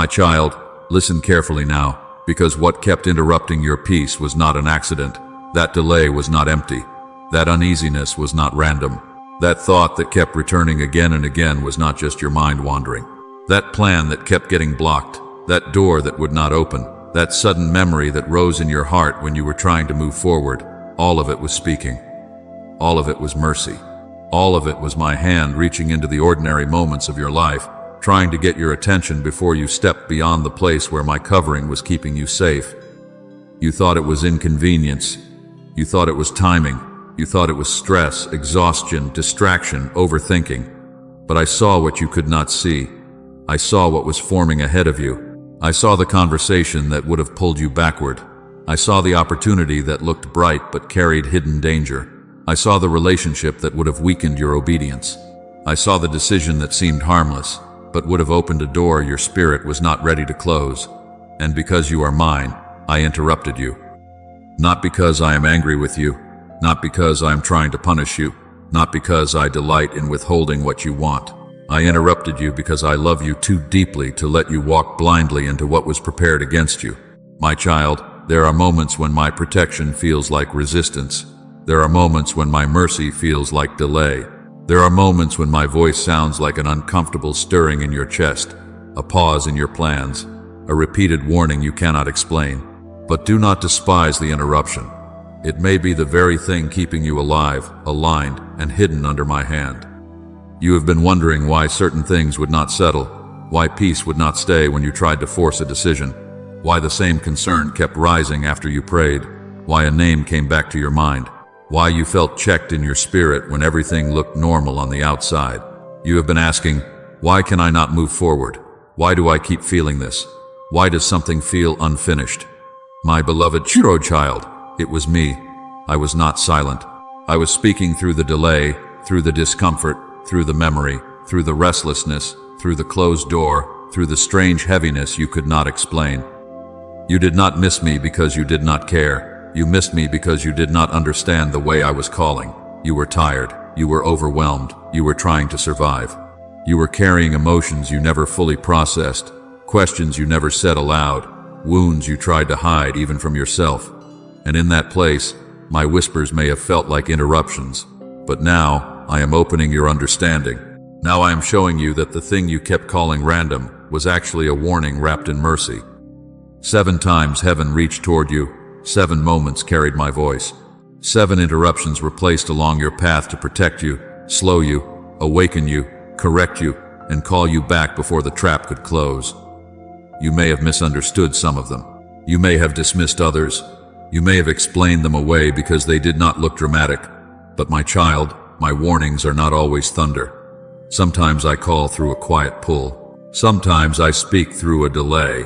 My child, listen carefully now, because what kept interrupting your peace was not an accident. That delay was not empty. That uneasiness was not random. That thought that kept returning again and again was not just your mind wandering. That plan that kept getting blocked, that door that would not open, that sudden memory that rose in your heart when you were trying to move forward, all of it was speaking. All of it was mercy. All of it was my hand reaching into the ordinary moments of your life, trying to get your attention before you stepped beyond the place where my covering was keeping you safe. You thought it was inconvenience. You thought it was timing. You thought it was stress, exhaustion, distraction, overthinking. But I saw what you could not see. I saw what was forming ahead of you. I saw the conversation that would have pulled you backward. I saw the opportunity that looked bright but carried hidden danger. I saw the relationship that would have weakened your obedience. I saw the decision that seemed harmless, but would have opened a door your spirit was not ready to close. And because you are mine, I interrupted you. Not because I am angry with you, not because I am trying to punish you, not because I delight in withholding what you want. I interrupted you because I love you too deeply to let you walk blindly into what was prepared against you. My child, there are moments when my protection feels like resistance. There are moments when my mercy feels like delay. There are moments when my voice sounds like an uncomfortable stirring in your chest, a pause in your plans, a repeated warning you cannot explain. But do not despise the interruption. It may be the very thing keeping you alive, aligned, and hidden under my hand. You have been wondering why certain things would not settle, why peace would not stay when you tried to force a decision, why the same concern kept rising after you prayed, why a name came back to your mind, why you felt checked in your spirit when everything looked normal on the outside. You have been asking, why can I not move forward? Why do I keep feeling this? Why does something feel unfinished? My beloved Chiro child, it was me. I was not silent. I was speaking through the delay, through the discomfort, through the memory, through the restlessness, through the closed door, through the strange heaviness you could not explain. You did not miss me because you did not care. You missed me because you did not understand the way I was calling. You were tired. You were overwhelmed. You were trying to survive. You were carrying emotions you never fully processed, questions you never said aloud, wounds you tried to hide even from yourself. And in that place, my whispers may have felt like interruptions. But now, I am opening your understanding. Now I am showing you that the thing you kept calling random was actually a warning wrapped in mercy. 7 times heaven reached toward you. 7 moments carried my voice. 7 interruptions were placed along your path to protect you, slow you, awaken you, correct you, and call you back before the trap could close. You may have misunderstood some of them. You may have dismissed others. You may have explained them away because they did not look dramatic. But my child, my warnings are not always thunder. Sometimes I call through a quiet pull. Sometimes I speak through a delay.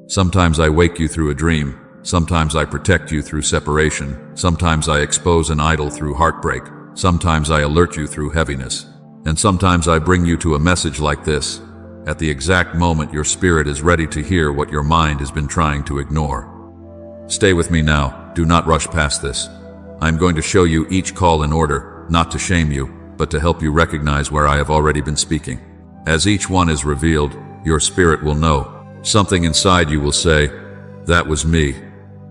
Sometimes I wake you through a dream. Sometimes I protect you through separation. Sometimes I expose an idol through heartbreak. Sometimes I alert you through heaviness. And sometimes I bring you to a message like this, at the exact moment your spirit is ready to hear what your mind has been trying to ignore. Stay with me now. Do not rush past this. I am going to show you each call in order, not to shame you, but to help you recognize where I have already been speaking. As each one is revealed, your spirit will know. Something inside you will say, "That was me.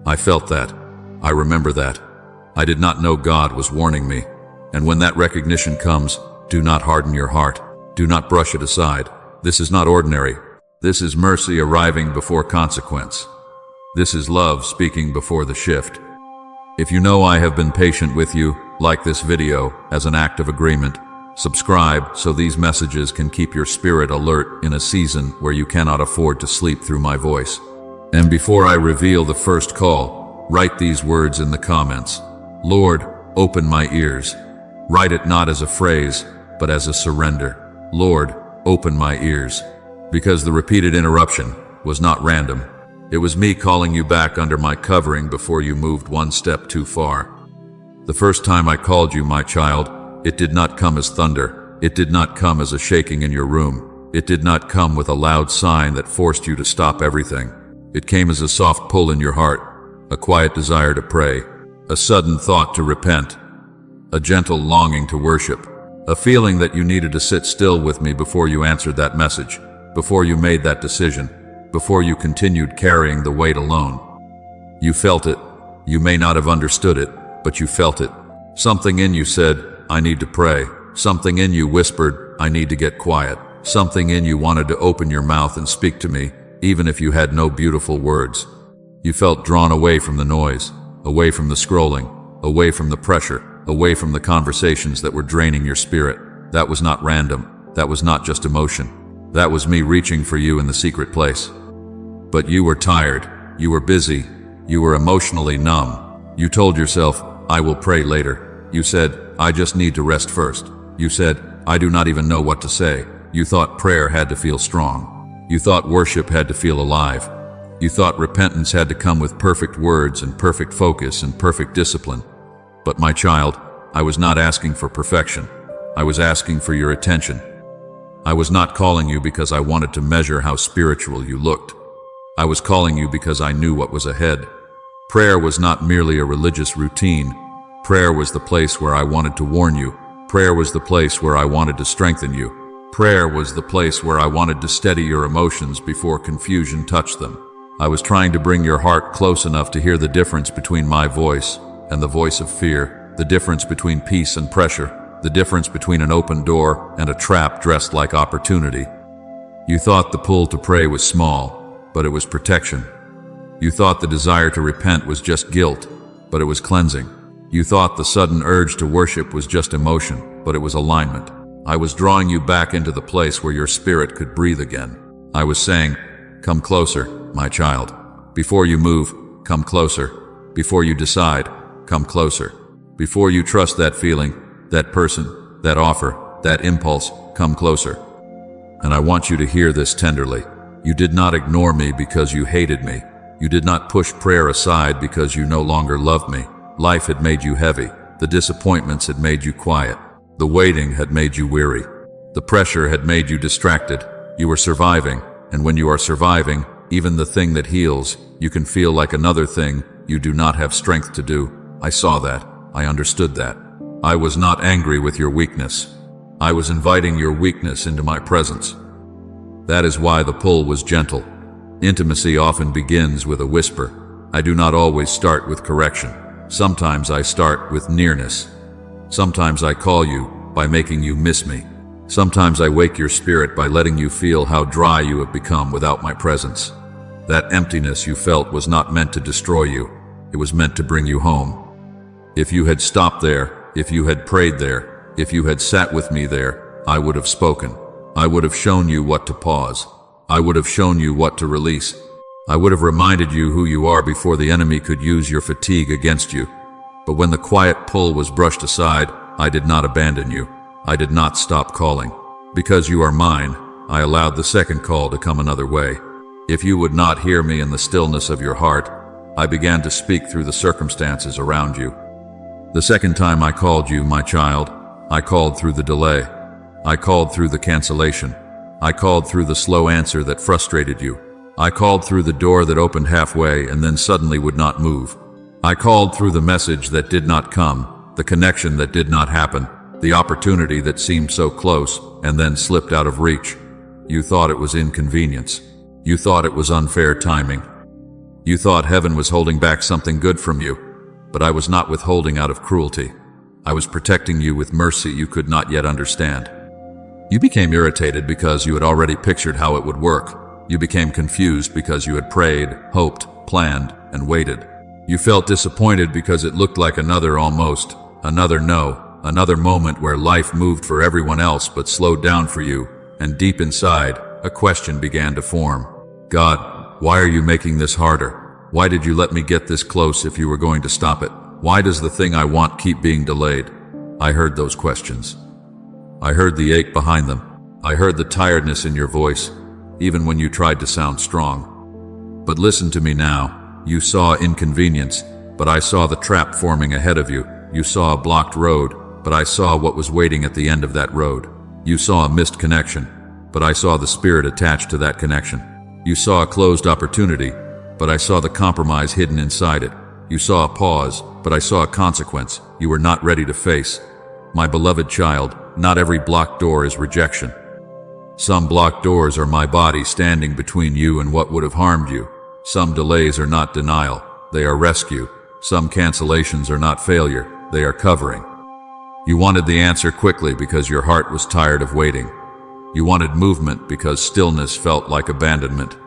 I felt that. I remember that. I did not know God was warning me." And when that recognition comes, do not harden your heart. Do not brush it aside. This is not ordinary. This is mercy arriving before consequence. This is love speaking before the shift. If you know I have been patient with you, like this video as an act of agreement. Subscribe so these messages can keep your spirit alert in a season where you cannot afford to sleep through my voice. And before I reveal the first call, write these words in the comments. Lord, open my ears. Write it not as a phrase, but as a surrender. Lord, open my ears. Because the repeated interruption was not random. It was me calling you back under my covering before you moved one step too far. The first time I called you, my child, it did not come as thunder. It did not come as a shaking in your room. It did not come with a loud sign that forced you to stop everything. It came as a soft pull in your heart, a quiet desire to pray, a sudden thought to repent, a gentle longing to worship, a feeling that you needed to sit still with me before you answered that message, before you made that decision. before you continued carrying the weight alone. You felt it. You may not have understood it, but you felt it. Something in you said, I need to pray. Something in you whispered, I need to get quiet. Something in you wanted to open your mouth and speak to me, even if you had no beautiful words. You felt drawn away from the noise, away from the scrolling, away from the pressure, away from the conversations that were draining your spirit. That was not random. That was not just emotion. That was me reaching for you in the secret place. But you were tired. You were busy. You were emotionally numb. You told yourself, I will pray later. You said, I just need to rest first. You said, I do not even know what to say. You thought prayer had to feel strong. You thought worship had to feel alive. You thought repentance had to come with perfect words and perfect focus and perfect discipline. But my child, I was not asking for perfection. I was asking for your attention. I was not calling you because I wanted to measure how spiritual you looked. I was calling you because I knew what was ahead. Prayer was not merely a religious routine. Prayer was the place where I wanted to warn you. Prayer was the place where I wanted to strengthen you. Prayer was the place where I wanted to steady your emotions before confusion touched them. I was trying to bring your heart close enough to hear the difference between my voice and the voice of fear, the difference between peace and pressure, the difference between an open door and a trap dressed like opportunity. You thought the pull to pray was small, but it was protection. You thought the desire to repent was just guilt, but it was cleansing. You thought the sudden urge to worship was just emotion, but it was alignment. I was drawing you back into the place where your spirit could breathe again. I was saying, come closer, my child. Before you move, come closer. Before you decide, come closer. Before you trust that feeling, that person, that offer, that impulse, come closer. And I want you to hear this tenderly. You did not ignore me because you hated me. You did not push prayer aside because you no longer loved me. Life had made you heavy. The disappointments had made you quiet. The waiting had made you weary. The pressure had made you distracted. You were surviving, and when you are surviving, even the thing that heals, you can feel like another thing you do not have strength to do. I saw that. I understood that. I was not angry with your weakness. I was inviting your weakness into my presence. That is why the pull was gentle. Intimacy often begins with a whisper. I do not always start with correction. Sometimes I start with nearness. Sometimes I call you by making you miss me. Sometimes I wake your spirit by letting you feel how dry you have become without my presence. That emptiness you felt was not meant to destroy you. It was meant to bring you home. If you had stopped there, if you had prayed there, if you had sat with me there, I would have spoken. I would have shown you what to pause. I would have shown you what to release. I would have reminded you who you are before the enemy could use your fatigue against you. But when the quiet pull was brushed aside, I did not abandon you. I did not stop calling. Because you are mine, I allowed the second call to come another way. If you would not hear me in the stillness of your heart, I began to speak through the circumstances around you. The second time I called you, my child, I called through the delay. I called through the cancellation. I called through the slow answer that frustrated you. I called through the door that opened halfway and then suddenly would not move. I called through the message that did not come, the connection that did not happen, the opportunity that seemed so close and then slipped out of reach. You thought it was inconvenience. You thought it was unfair timing. You thought heaven was holding back something good from you, but I was not withholding out of cruelty. I was protecting you with mercy you could not yet understand. You became irritated because you had already pictured how it would work. You became confused because you had prayed, hoped, planned, and waited. You felt disappointed because it looked like another almost, another no, another moment where life moved for everyone else but slowed down for you, and deep inside, a question began to form. God, why are you making this harder? Why did you let me get this close if you were going to stop it? Why does the thing I want keep being delayed? I heard those questions. I heard the ache behind them. I heard the tiredness in your voice, even when you tried to sound strong. But listen to me now. You saw inconvenience, but I saw the trap forming ahead of you. You saw a blocked road, but I saw what was waiting at the end of that road. You saw a missed connection, but I saw the spirit attached to that connection. You saw a closed opportunity, but I saw the compromise hidden inside it. You saw a pause, but I saw a consequence you were not ready to face. My beloved child, not every blocked door is rejection. Some blocked doors are my body standing between you and what would have harmed you. Some delays are not denial, they are rescue. Some cancellations are not failure, they are covering. You wanted the answer quickly because your heart was tired of waiting. You wanted movement because stillness felt like abandonment.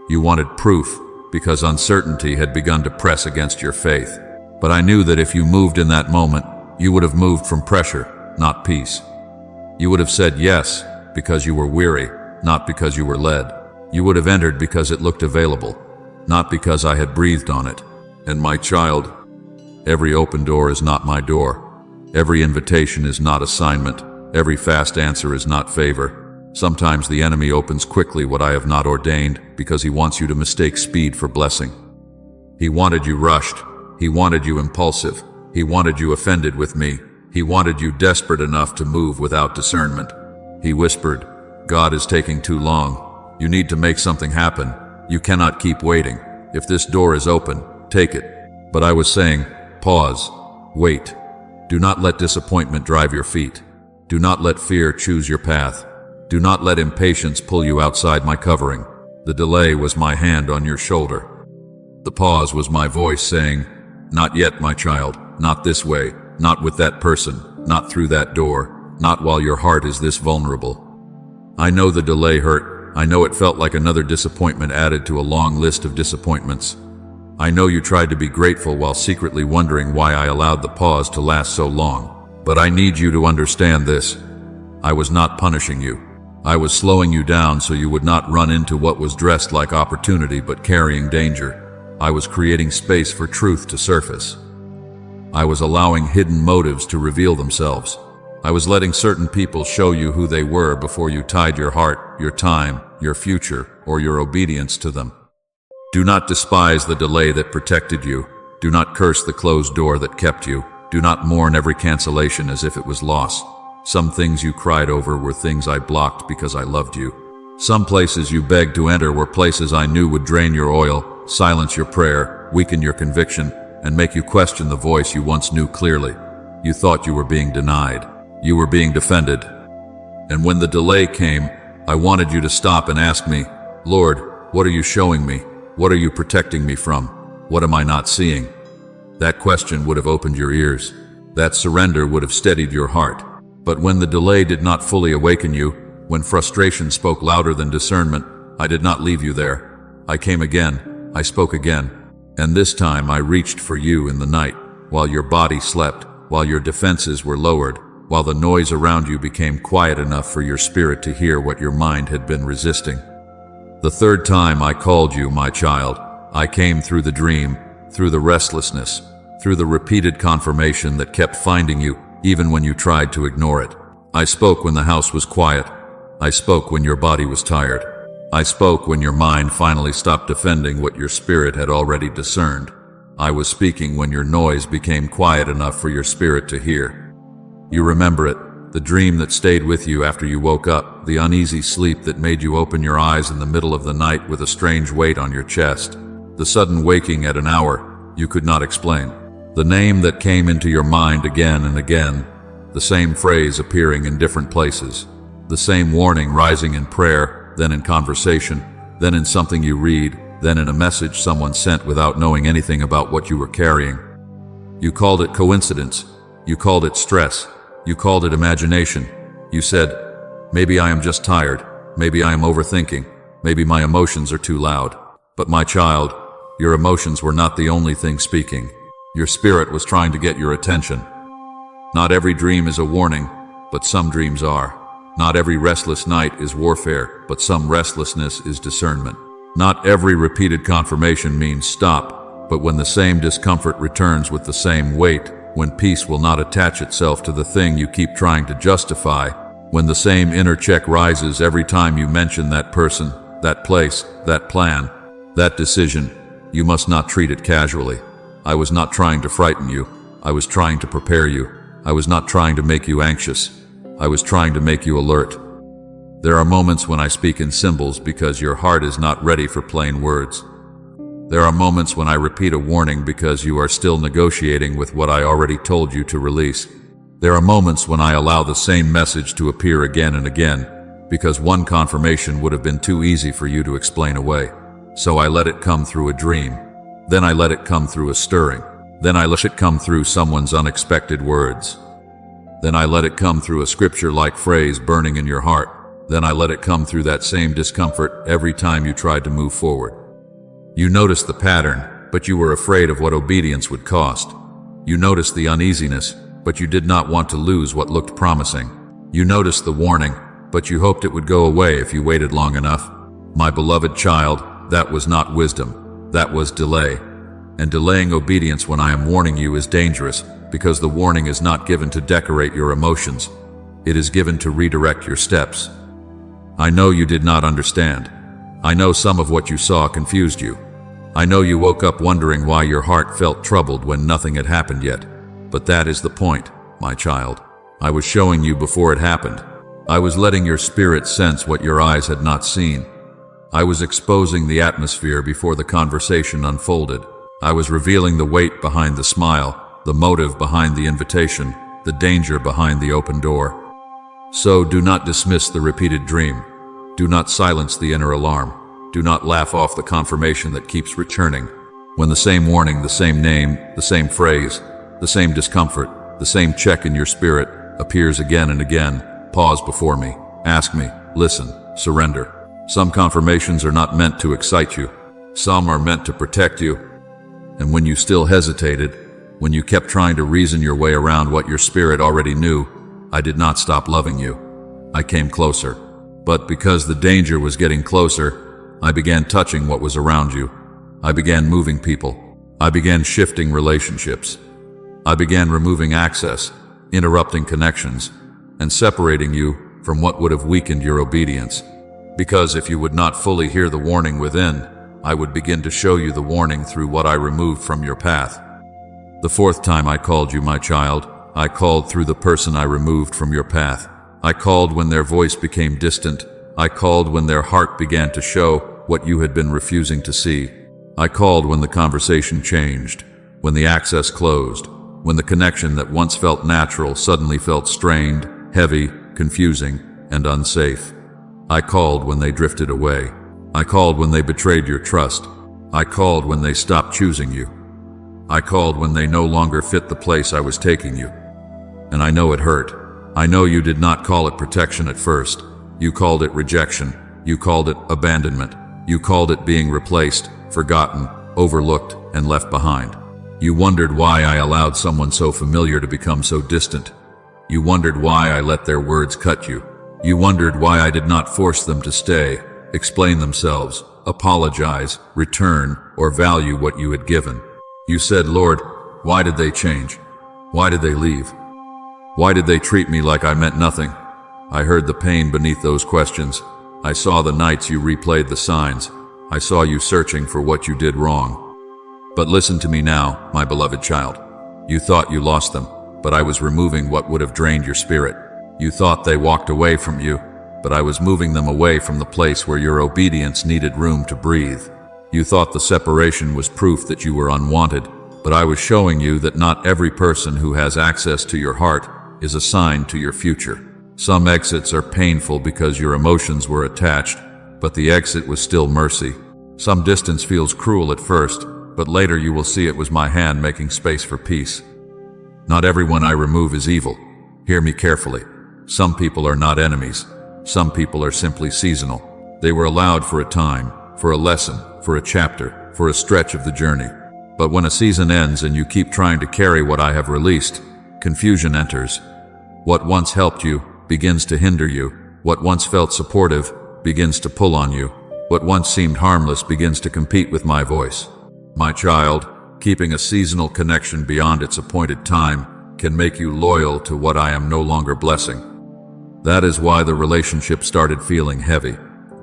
You wanted proof because uncertainty had begun to press against your faith. But I knew that if you moved in that moment, you would have moved from pressure, not peace. You would have said yes because you were weary, not because you were led. You would have entered because it looked available, not because I had breathed on it. And my child, every open door is not my door. Every invitation is not assignment. Every fast answer is not favor. Sometimes the enemy opens quickly what I have not ordained because he wants you to mistake speed for blessing. He wanted you rushed. He wanted you impulsive. He wanted you offended with me. He wanted you desperate enough to move without discernment. He whispered, "God is taking too long. You need to make something happen. You cannot keep waiting. If this door is open, take it." But I was saying, pause, wait. Do not let disappointment drive your feet. Do not let fear choose your path. Do not let impatience pull you outside my covering. The delay was my hand on your shoulder. The pause was my voice saying, "Not yet, my child, not this way, not with that person, not through that door, not while your heart is this vulnerable." I know the delay hurt. I know it felt like another disappointment added to a long list of disappointments. I know you tried to be grateful while secretly wondering why I allowed the pause to last so long. But I need you to understand this. I was not punishing you. I was slowing you down so you would not run into what was dressed like opportunity but carrying danger. I was creating space for truth to surface. I was allowing hidden motives to reveal themselves. I was letting certain people show you who they were before you tied your heart, your time, your future, or your obedience to them. Do not despise the delay that protected you. Do not curse the closed door that kept you. Do not mourn every cancellation as if it was loss. Some things you cried over were things I blocked because I loved you. Some places you begged to enter were places I knew would drain your oil, silence your prayer, weaken your conviction, and make you question the voice you once knew clearly. You thought you were being denied. You were being defended. And when the delay came, I wanted you to stop and ask me, "Lord, what are you showing me? What are you protecting me from? What am I not seeing?" That question would have opened your ears. That surrender would have steadied your heart. But when the delay did not fully awaken you, when frustration spoke louder than discernment, I did not leave you there. I came again. I spoke again. And this time I reached for you in the night, while your body slept, while your defenses were lowered, while the noise around you became quiet enough for your spirit to hear what your mind had been resisting. The third time I called you, my child, I came through the dream, through the restlessness, through the repeated confirmation that kept finding you, even when you tried to ignore it. I spoke when the house was quiet. I spoke when your body was tired. I spoke when your mind finally stopped defending what your spirit had already discerned. I was speaking when your noise became quiet enough for your spirit to hear. You remember it, the dream that stayed with you after you woke up, the uneasy sleep that made you open your eyes in the middle of the night with a strange weight on your chest, the sudden waking at an hour you could not explain, the name that came into your mind again and again, the same phrase appearing in different places, the same warning rising in prayer, then in conversation, then in something you read, then in a message someone sent without knowing anything about what you were carrying. You called it coincidence. You called it stress. You called it imagination. You said, "Maybe I am just tired. Maybe I am overthinking. Maybe my emotions are too loud." But my child, your emotions were not the only thing speaking. Your spirit was trying to get your attention. Not every dream is a warning, but some dreams are. Not every restless night is warfare, but some restlessness is discernment. Not every repeated confirmation means stop, but when the same discomfort returns with the same weight, when peace will not attach itself to the thing you keep trying to justify, when the same inner check rises every time you mention that person, that place, that plan, that decision, you must not treat it casually. I was not trying to frighten you. I was trying to prepare you. I was not trying to make you anxious. I was trying to make you alert. There are moments when I speak in symbols because your heart is not ready for plain words. There are moments when I repeat a warning because you are still negotiating with what I already told you to release. There are moments when I allow the same message to appear again and again because one confirmation would have been too easy for you to explain away. So I let it come through a dream. Then I let it come through a stirring. Then I let it come through someone's unexpected words. Then I let it come through a scripture-like phrase burning in your heart. Then I let it come through that same discomfort every time you tried to move forward. You noticed the pattern, but you were afraid of what obedience would cost. You noticed the uneasiness, but you did not want to lose what looked promising. You noticed the warning, but you hoped it would go away if you waited long enough. My beloved child, that was not wisdom. That was delay. And delaying obedience when I am warning you is dangerous, because the warning is not given to decorate your emotions. It is given to redirect your steps. I know you did not understand. I know some of what you saw confused you. I know you woke up wondering why your heart felt troubled when nothing had happened yet. But that is the point, my child. I was showing you before it happened. I was letting your spirit sense what your eyes had not seen. I was exposing the atmosphere before the conversation unfolded. I was revealing the weight behind the smile, the motive behind the invitation, the danger behind the open door. So do not dismiss the repeated dream. Do not silence the inner alarm. Do not laugh off the confirmation that keeps returning. When the same warning, the same name, the same phrase, the same discomfort, the same check in your spirit appears again and again, pause before me, ask me, listen, surrender. Some confirmations are not meant to excite you. Some are meant to protect you. And when you still hesitated, when you kept trying to reason your way around what your spirit already knew, I did not stop loving you. I came closer. But because the danger was getting closer, I began touching what was around you. I began moving people. I began shifting relationships. I began removing access, interrupting connections, and separating you from what would have weakened your obedience. Because if you would not fully hear the warning within, I would begin to show you the warning through what I removed from your path. The fourth time I called you my child, I called through the person I removed from your path. I called when their voice became distant. I called when their heart began to show what you had been refusing to see. I called when the conversation changed, when the access closed, when the connection that once felt natural suddenly felt strained, heavy, confusing, and unsafe. I called when they drifted away. I called when they betrayed your trust. I called when they stopped choosing you. I called when they no longer fit the place I was taking you. And I know it hurt. I know you did not call it protection at first. You called it rejection. You called it abandonment. You called it being replaced, forgotten, overlooked, and left behind. You wondered why I allowed someone so familiar to become so distant. You wondered why I let their words cut you. You wondered why I did not force them to stay, explain themselves, apologize, return, or value what you had given. You said, Lord, why did they change? Why did they leave? Why did they treat me like I meant nothing? I heard the pain beneath those questions. I saw the nights you replayed the signs. I saw you searching for what you did wrong. But listen to me now, my beloved child. You thought you lost them, but I was removing what would have drained your spirit. You thought they walked away from you, but I was moving them away from the place where your obedience needed room to breathe. You thought the separation was proof that you were unwanted, but I was showing you that not every person who has access to your heart is assigned to your future. Some exits are painful because your emotions were attached, but the exit was still mercy. Some distance feels cruel at first, but later you will see it was my hand making space for peace. Not everyone I remove is evil. Hear me carefully. Some people are not enemies. Some people are simply seasonal. They were allowed for a time, for a lesson, for a chapter, for a stretch of the journey. But when a season ends and you keep trying to carry what I have released, confusion enters. What once helped you begins to hinder you. What once felt supportive begins to pull on you. What once seemed harmless begins to compete with my voice. My child, keeping a seasonal connection beyond its appointed time can make you loyal to what I am no longer blessing. That is why the relationship started feeling heavy.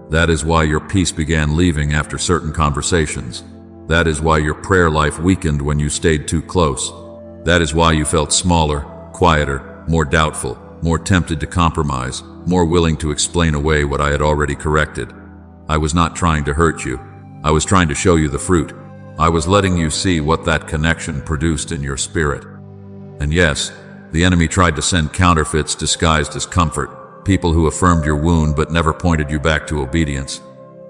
That is why your peace began leaving after certain conversations. That is why your prayer life weakened when you stayed too close. That is why you felt smaller, quieter, more doubtful, more tempted to compromise, more willing to explain away what I had already corrected. I was not trying to hurt you. I was trying to show you the fruit. I was letting you see what that connection produced in your spirit. And yes, the enemy tried to send counterfeits disguised as comfort, People who affirmed your wound but never pointed you back to obedience.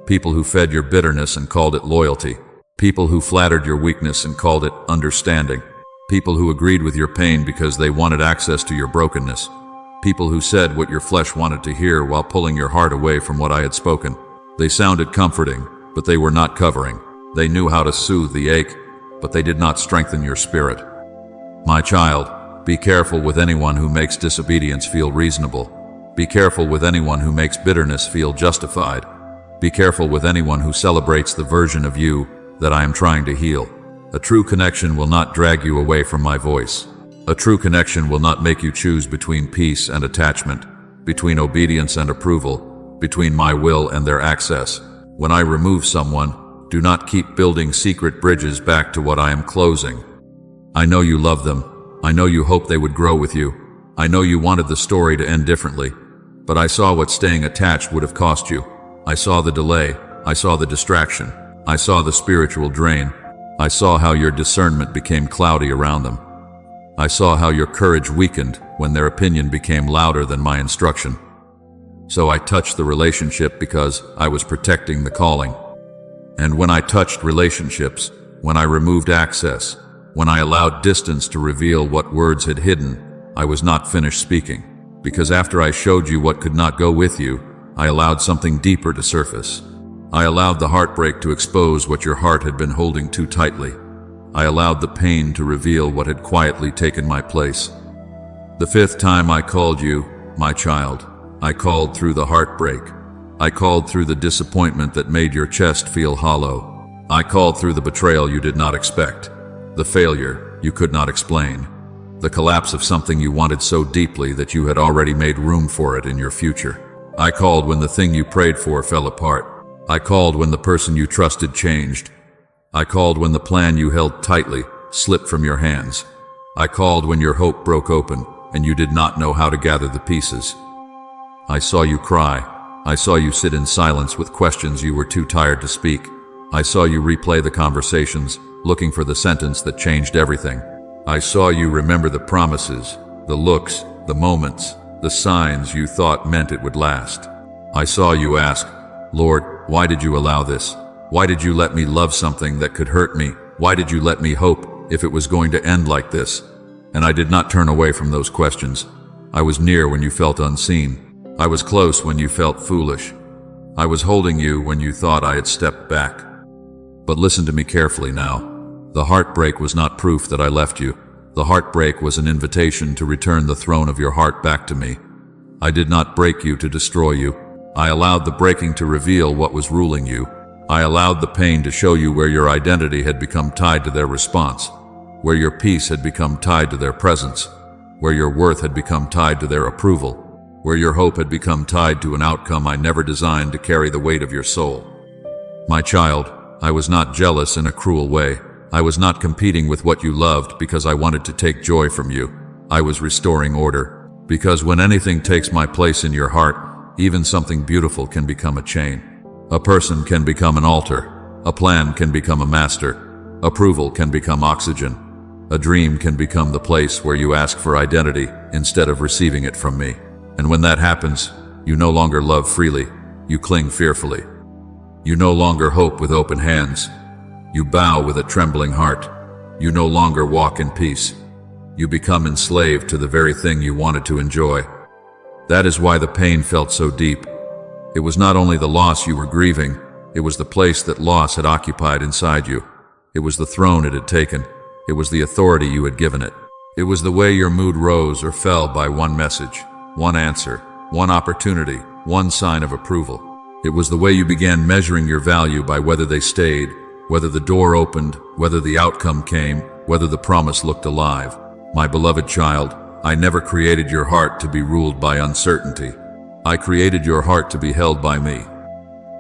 People who fed your bitterness and called it loyalty. People who flattered your weakness and called it understanding. People who agreed with your pain because they wanted access to your brokenness. People who said what your flesh wanted to hear while pulling your heart away from what I had spoken. They sounded comforting, but they were not covering. They knew how to soothe the ache, but they did not strengthen your spirit. My child, be careful with anyone who makes disobedience feel reasonable. Be careful with anyone who makes bitterness feel justified. Be careful with anyone who celebrates the version of you that I am trying to heal. A true connection will not drag you away from my voice. A true connection will not make you choose between peace and attachment, between obedience and approval, between my will and their access. When I remove someone, do not keep building secret bridges back to what I am closing. I know you love them. I know you hope they would grow with you. I know you wanted the story to end differently, but I saw what staying attached would have cost you. I saw the delay. I saw the distraction. I saw the spiritual drain. I saw how your discernment became cloudy around them. I saw how your courage weakened when their opinion became louder than my instruction. So I touched the relationship because I was protecting the calling. And when I touched relationships, when I removed access, when I allowed distance to reveal what words had hidden, I was not finished speaking. Because after I showed you what could not go with you, I allowed something deeper to surface. I allowed the heartbreak to expose what your heart had been holding too tightly. I allowed the pain to reveal what had quietly taken my place. The fifth time I called you, my child, I called through the heartbreak. I called through the disappointment that made your chest feel hollow. I called through the betrayal you did not expect, the failure you could not explain, the collapse of something you wanted so deeply that you had already made room for it in your future. I called when the thing you prayed for fell apart. I called when the person you trusted changed. I called when the plan you held tightly slipped from your hands. I called when your hope broke open and you did not know how to gather the pieces. I saw you cry. I saw you sit in silence with questions you were too tired to speak. I saw you replay the conversations, looking for the sentence that changed everything. I saw you remember the promises, the looks, the moments, the signs you thought meant it would last. I saw you ask, Lord, why did you allow this? Why did you let me love something that could hurt me? Why did you let me hope if it was going to end like this? And I did not turn away from those questions. I was near when you felt unseen. I was close when you felt foolish. I was holding you when you thought I had stepped back. But listen to me carefully now. The heartbreak was not proof that I left you. The heartbreak was an invitation to return the throne of your heart back to me. I did not break you to destroy you. I allowed the breaking to reveal what was ruling you. I allowed the pain to show you where your identity had become tied to their response, where your peace had become tied to their presence, where your worth had become tied to their approval, where your hope had become tied to an outcome I never designed to carry the weight of your soul. My child, I was not jealous in a cruel way. I was not competing with what you loved because I wanted to take joy from you. I was restoring order, because when anything takes my place in your heart, even something beautiful can become a chain. A person can become an altar. A plan can become a master. Approval can become oxygen. A dream can become the place where you ask for identity instead of receiving it from me. And when that happens, you no longer love freely. You cling fearfully. You no longer hope with open hands. You bow with a trembling heart. You no longer walk in peace. You become enslaved to the very thing you wanted to enjoy. That is why the pain felt so deep. It was not only the loss you were grieving, it was the place that loss had occupied inside you. It was the throne it had taken. It was the authority you had given it. It was the way your mood rose or fell by one message, one answer, one opportunity, one sign of approval. It was the way you began measuring your value by whether they stayed, whether the door opened, whether the outcome came, whether the promise looked alive. My beloved child, I never created your heart to be ruled by uncertainty. I created your heart to be held by me.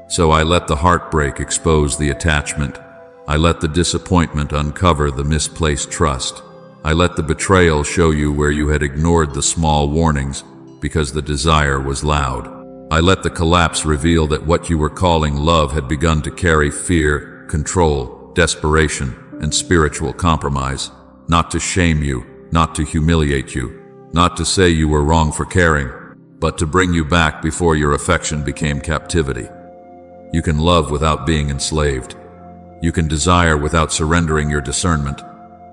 So I let the heartbreak expose the attachment. I let the disappointment uncover the misplaced trust. I let the betrayal show you where you had ignored the small warnings because the desire was loud. I let the collapse reveal that what you were calling love had begun to carry fear, control, desperation, and spiritual compromise. Not to shame you, not to humiliate you, not to say you were wrong for caring, but to bring you back before your affection became captivity. You can love without being enslaved. You can desire without surrendering your discernment.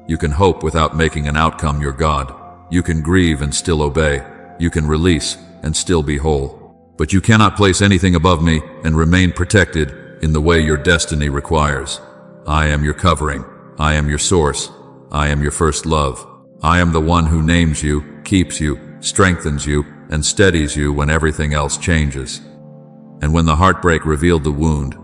You can hope without making an outcome your God. You can grieve and still obey. You can release and still be whole. But you cannot place anything above me and remain protected in the way your destiny requires. I am your covering. I am your source. I am your first love. I am the one who names you, keeps you, strengthens you, and steadies you when everything else changes. And when the heartbreak revealed the wound,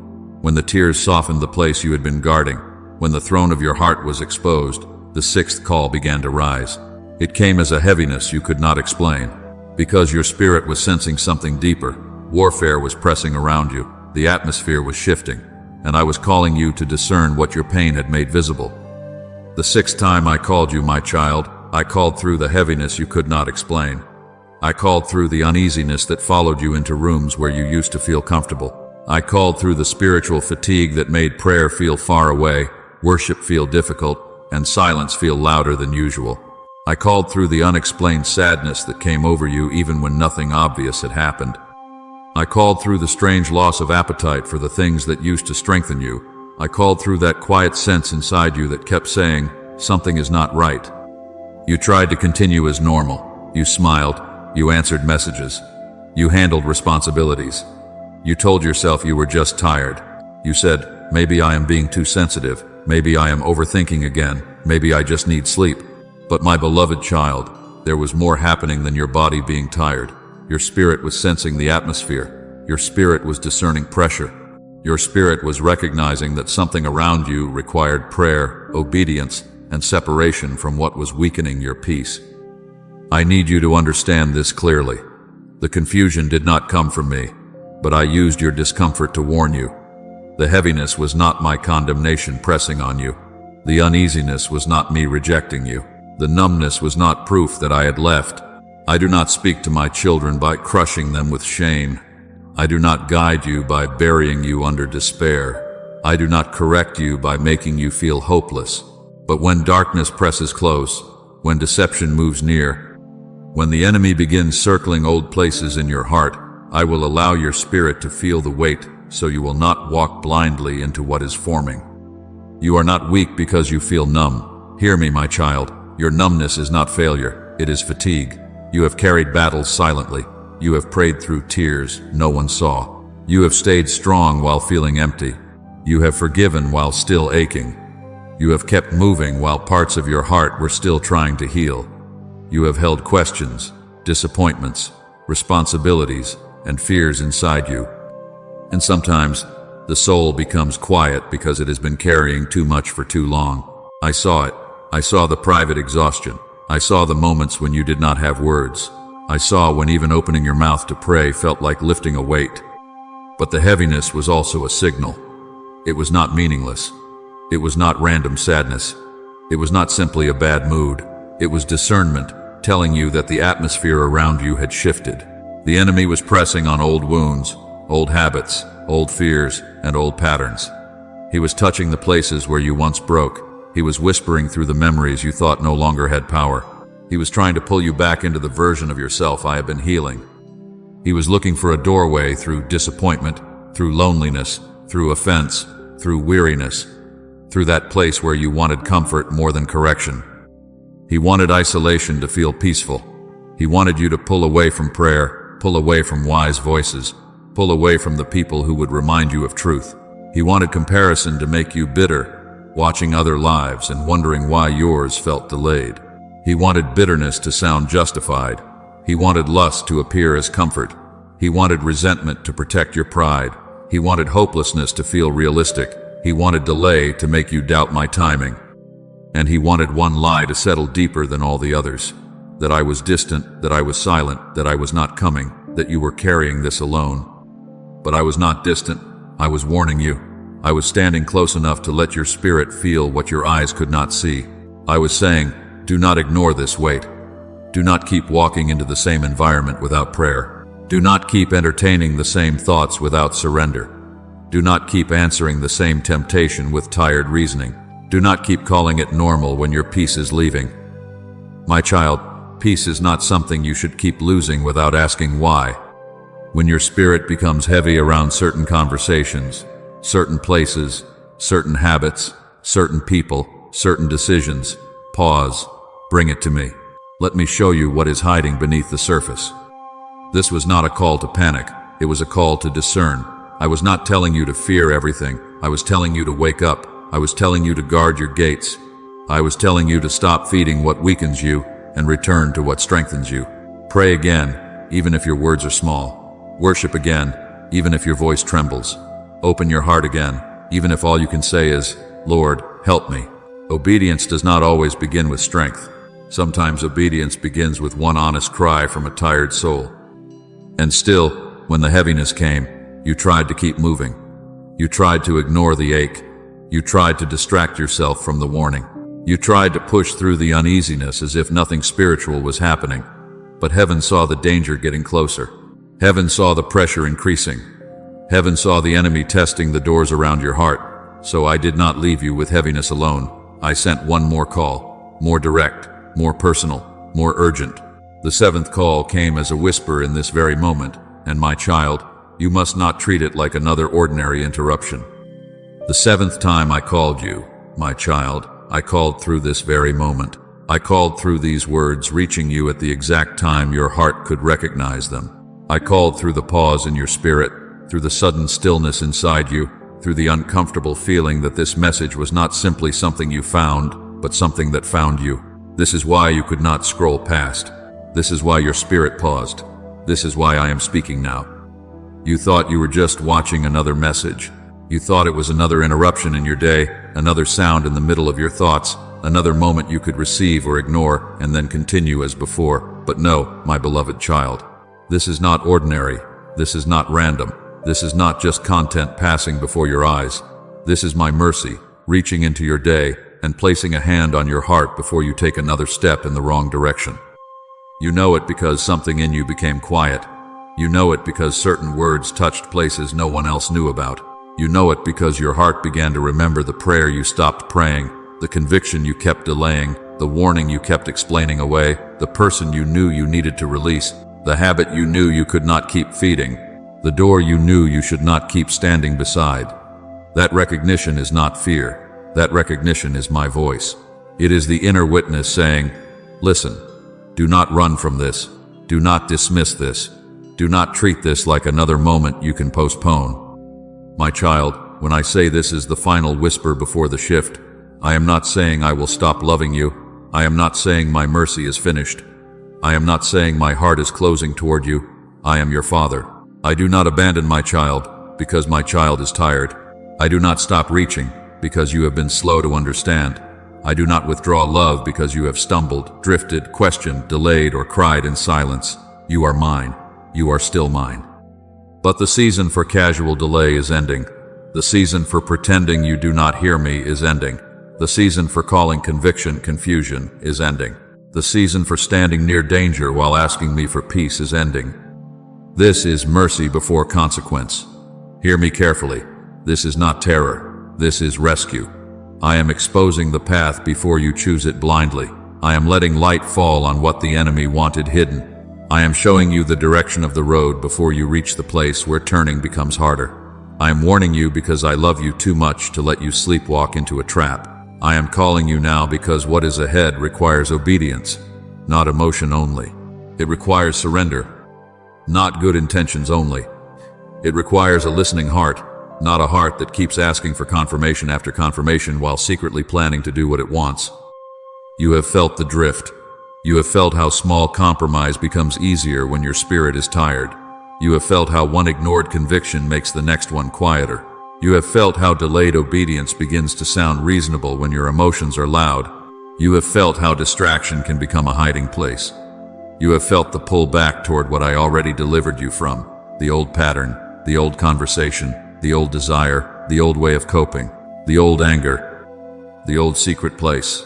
when the tears softened the place you had been guarding, when the throne of your heart was exposed, the sixth call began to rise. It came as a heaviness you could not explain. Because your spirit was sensing something deeper, warfare was pressing around you, the atmosphere was shifting, and I was calling you to discern what your pain had made visible. The sixth time I called you, my child, I called through the heaviness you could not explain. I called through the uneasiness that followed you into rooms where you used to feel comfortable. I called through the spiritual fatigue that made prayer feel far away, worship feel difficult, and silence feel louder than usual. I called through the unexplained sadness that came over you even when nothing obvious had happened. I called through the strange loss of appetite for the things that used to strengthen you. I called through that quiet sense inside you that kept saying, something is not right. You tried to continue as normal. You smiled. You answered messages. You handled responsibilities. You told yourself you were just tired. You said, maybe I am being too sensitive. Maybe I am overthinking again. Maybe I just need sleep. But my beloved child, there was more happening than your body being tired. Your spirit was sensing the atmosphere. Your spirit was discerning pressure. Your spirit was recognizing that something around you required prayer, obedience, and separation from what was weakening your peace. I need you to understand this clearly. The confusion did not come from me, but I used your discomfort to warn you. The heaviness was not my condemnation pressing on you. The uneasiness was not me rejecting you. The numbness was not proof that I had left. I do not speak to my children by crushing them with shame. I do not guide you by burying you under despair. I do not correct you by making you feel hopeless. But when darkness presses close, when deception moves near, when the enemy begins circling old places in your heart, I will allow your spirit to feel the weight so you will not walk blindly into what is forming. You are not weak because you feel numb. Hear me, my child. Your numbness is not failure, it is fatigue. You have carried battles silently. You have prayed through tears no one saw. You have stayed strong while feeling empty. You have forgiven while still aching. You have kept moving while parts of your heart were still trying to heal. You have held questions, disappointments, responsibilities, and fears inside you. And sometimes, the soul becomes quiet because it has been carrying too much for too long. I saw it. I saw the private exhaustion. I saw the moments when you did not have words. I saw when even opening your mouth to pray felt like lifting a weight. But the heaviness was also a signal. It was not meaningless. It was not random sadness. It was not simply a bad mood. It was discernment, telling you that the atmosphere around you had shifted. The enemy was pressing on old wounds, old habits, old fears, and old patterns. He was touching the places where you once broke. He was whispering through the memories you thought no longer had power. He was trying to pull you back into the version of yourself I have been healing. He was looking for a doorway through disappointment, through loneliness, through offense, through weariness, through that place where you wanted comfort more than correction. He wanted isolation to feel peaceful. He wanted you to pull away from prayer, pull away from wise voices, pull away from the people who would remind you of truth. He wanted comparison to make you bitter, watching other lives and wondering why yours felt delayed. He wanted bitterness to sound justified. He wanted lust to appear as comfort. He wanted resentment to protect your pride. He wanted hopelessness to feel realistic. He wanted delay to make you doubt my timing. And he wanted one lie to settle deeper than all the others. That I was distant, that I was silent, that I was not coming, that you were carrying this alone. But I was not distant. I was warning you. I was standing close enough to let your spirit feel what your eyes could not see. I was saying, do not ignore this weight. Do not keep walking into the same environment without prayer. Do not keep entertaining the same thoughts without surrender. Do not keep answering the same temptation with tired reasoning. Do not keep calling it normal when your peace is leaving. My child, Peace is not something you should keep losing without asking why. When your spirit becomes heavy around certain conversations, certain places, certain habits, certain people, certain decisions, pause, bring it to me. Let me show you what is hiding beneath the surface. This was not a call to panic, it was a call to discern. I was not telling you to fear everything, I was telling you to wake up. I was telling you to guard your gates. I was telling you to stop feeding what weakens you and return to what strengthens you. Pray again, even if your words are small. Worship again, even if your voice trembles. Open your heart again, even if all you can say is, Lord, help me. Obedience does not always begin with strength. Sometimes obedience begins with one honest cry from a tired soul. And still, when the heaviness came, you tried to keep moving. You tried to ignore the ache. You tried to distract yourself from the warning. You tried to push through the uneasiness as if nothing spiritual was happening. But heaven saw the danger getting closer. Heaven saw the pressure increasing. Heaven saw the enemy testing the doors around your heart. So I did not leave you with heaviness alone. I sent one more call, more direct, more personal, more urgent. The seventh call came as a whisper in this very moment, and my child, you must not treat it like another ordinary interruption. The seventh time I called you, my child, I called through this very moment. I called through these words, reaching you at the exact time your heart could recognize them. I called through the pause in your spirit, through the sudden stillness inside you, through the uncomfortable feeling that this message was not simply something you found, but something that found you. This is why you could not scroll past. This is why your spirit paused. This is why I am speaking now. You thought you were just watching another message. You thought it was another interruption in your day, another sound in the middle of your thoughts, another moment you could receive or ignore and then continue as before. But no, my beloved child, this is not ordinary. This is not random. This is not just content passing before your eyes. This is my mercy, reaching into your day and placing a hand on your heart before you take another step in the wrong direction. You know it because something in you became quiet. You know it because certain words touched places no one else knew about. You know it because your heart began to remember the prayer you stopped praying, the conviction you kept delaying, the warning you kept explaining away, the person you knew you needed to release, the habit you knew you could not keep feeding, the door you knew you should not keep standing beside. That recognition is not fear. That recognition is my voice. It is the inner witness saying, listen, do not run from this. Do not dismiss this. Do not treat this like another moment you can postpone. My child, when I say this is the final whisper before the shift, I am not saying I will stop loving you. I am not saying my mercy is finished. I am not saying my heart is closing toward you. I am your father. I do not abandon my child because my child is tired. I do not stop reaching because you have been slow to understand. I do not withdraw love because you have stumbled, drifted, questioned, delayed, or cried in silence. You are mine. You are still mine. But the season for casual delay is ending. The season for pretending you do not hear me is ending. The season for calling conviction confusion is ending. The season for standing near danger while asking me for peace is ending. This is mercy before consequence. Hear me carefully. This is not terror. This is rescue. I am exposing the path before you choose it blindly. I am letting light fall on what the enemy wanted hidden. I am showing you the direction of the road before you reach the place where turning becomes harder. I am warning you because I love you too much to let you sleepwalk into a trap. I am calling you now because what is ahead requires obedience, not emotion only. It requires surrender, not good intentions only. It requires a listening heart, not a heart that keeps asking for confirmation after confirmation while secretly planning to do what it wants. You have felt the drift. You have felt how small compromise becomes easier when your spirit is tired. You have felt how one ignored conviction makes the next one quieter. You have felt how delayed obedience begins to sound reasonable when your emotions are loud. You have felt how distraction can become a hiding place. You have felt the pull back toward what I already delivered you from, the old pattern, the old conversation, the old desire, the old way of coping, the old anger, the old secret place,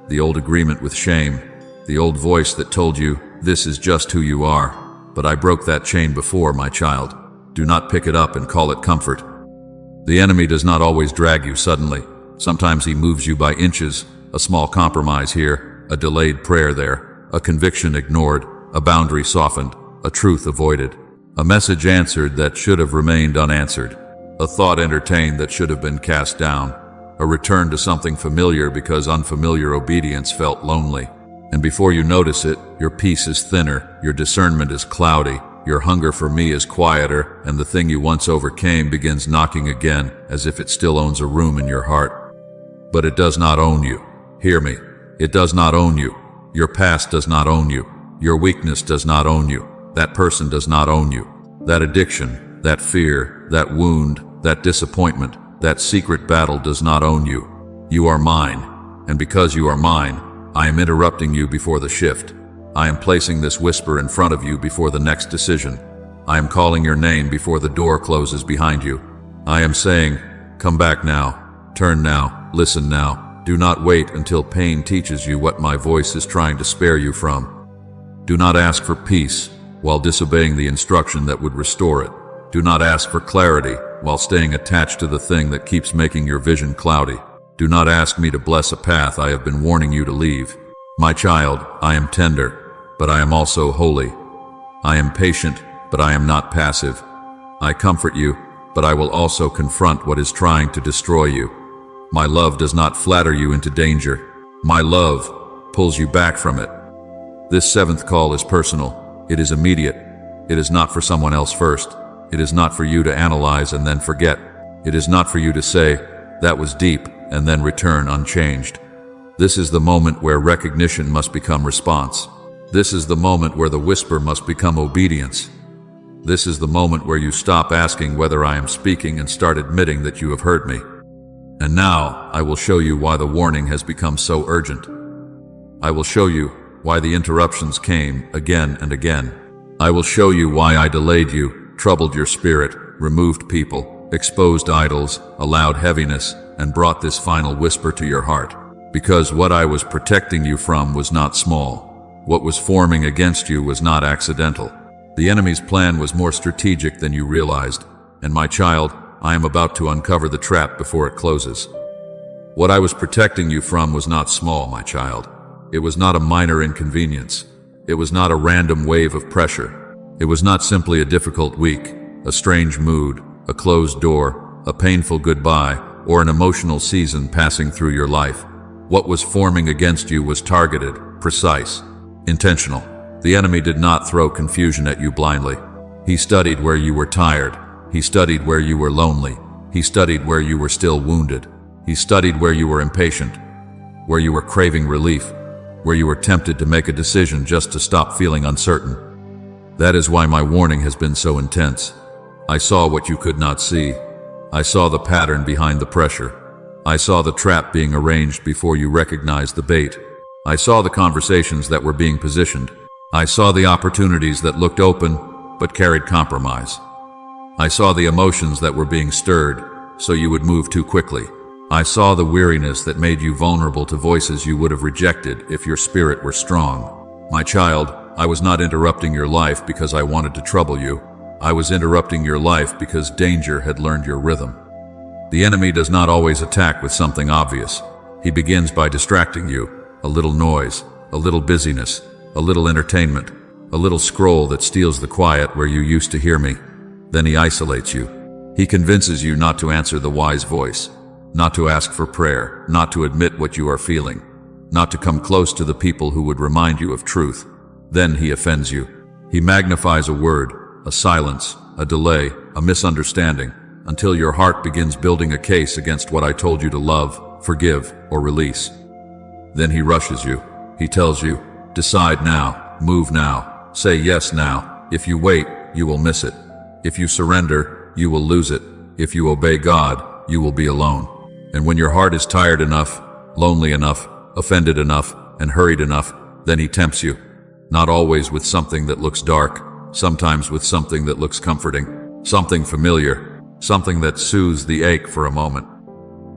the old agreement with shame, the old voice that told you, this is just who you are. But I broke that chain before, my child. Do not pick it up and call it comfort. The enemy does not always drag you suddenly. Sometimes he moves you by inches, a small compromise here, a delayed prayer there, a conviction ignored, a boundary softened, a truth avoided, a message answered that should have remained unanswered, a thought entertained that should have been cast down, a return to something familiar because unfamiliar obedience felt lonely. And before you notice it, your peace is thinner, your discernment is cloudy, your hunger for me is quieter, and the thing you once overcame begins knocking again as if it still owns a room in your heart. But it does not own you. Hear me. It does not own you. Your past does not own you. Your weakness does not own you. That person does not own you. That addiction, that fear, that wound, that disappointment, that secret battle does not own you. You are mine, and because you are mine, I am interrupting you before the shift. I am placing this whisper in front of you before the next decision. I am calling your name before the door closes behind you. I am saying, come back now, turn now, listen now. Do not wait until pain teaches you what my voice is trying to spare you from. Do not ask for peace while disobeying the instruction that would restore it. Do not ask for clarity while staying attached to the thing that keeps making your vision cloudy. Do not ask me to bless a path I have been warning you to leave. My child, I am tender, but I am also holy. I am patient, but I am not passive. I comfort you, but I will also confront what is trying to destroy you. My love does not flatter you into danger. My love pulls you back from it. This seventh call is personal. It is immediate. It is not for someone else first. It is not for you to analyze and then forget. It is not for you to say, that was deep, and then return unchanged. This is the moment where recognition must become response. This is the moment where the whisper must become obedience. This is the moment where you stop asking whether I am speaking and start admitting that you have heard me. And now, I will show you why the warning has become so urgent. I will show you why the interruptions came again and again. I will show you why I delayed you, troubled your spirit, removed people, exposed idols, allowed heaviness, and brought this final whisper to your heart. Because what I was protecting you from was not small. What was forming against you was not accidental. The enemy's plan was more strategic than you realized. And my child, I am about to uncover the trap before it closes. What I was protecting you from was not small, my child. It was not a minor inconvenience. It was not a random wave of pressure. It was not simply a difficult week, a strange mood, a closed door, a painful goodbye, or an emotional season passing through your life. What was forming against you was targeted, precise, intentional. The enemy did not throw confusion at you blindly. He studied where you were tired. He studied where you were lonely. He studied where you were still wounded. He studied where you were impatient, where you were craving relief, where you were tempted to make a decision just to stop feeling uncertain. That is why my warning has been so intense. I saw what you could not see. I saw the pattern behind the pressure. I saw the trap being arranged before you recognized the bait. I saw the conversations that were being positioned. I saw the opportunities that looked open but carried compromise. I saw the emotions that were being stirred so you would move too quickly. I saw the weariness that made you vulnerable to voices you would have rejected if your spirit were strong. My child, I was not interrupting your life because I wanted to trouble you. I was interrupting your life because danger had learned your rhythm. The enemy does not always attack with something obvious. He begins by distracting you. A little noise, a little busyness, a little entertainment, a little scroll that steals the quiet where you used to hear me. Then he isolates you. He convinces you not to answer the wise voice, not to ask for prayer, not to admit what you are feeling, not to come close to the people who would remind you of truth. Then he offends you. He magnifies a word, a silence, a delay, a misunderstanding, until your heart begins building a case against what I told you to love, forgive, or release. Then he rushes you. He tells you, decide now, move now, say yes now. If you wait, you will miss it. If you surrender, you will lose it. If you obey God, you will be alone. And when your heart is tired enough, lonely enough, offended enough, and hurried enough, then he tempts you. Not always with something that looks dark, sometimes with something that looks comforting, something familiar, something that soothes the ache for a moment,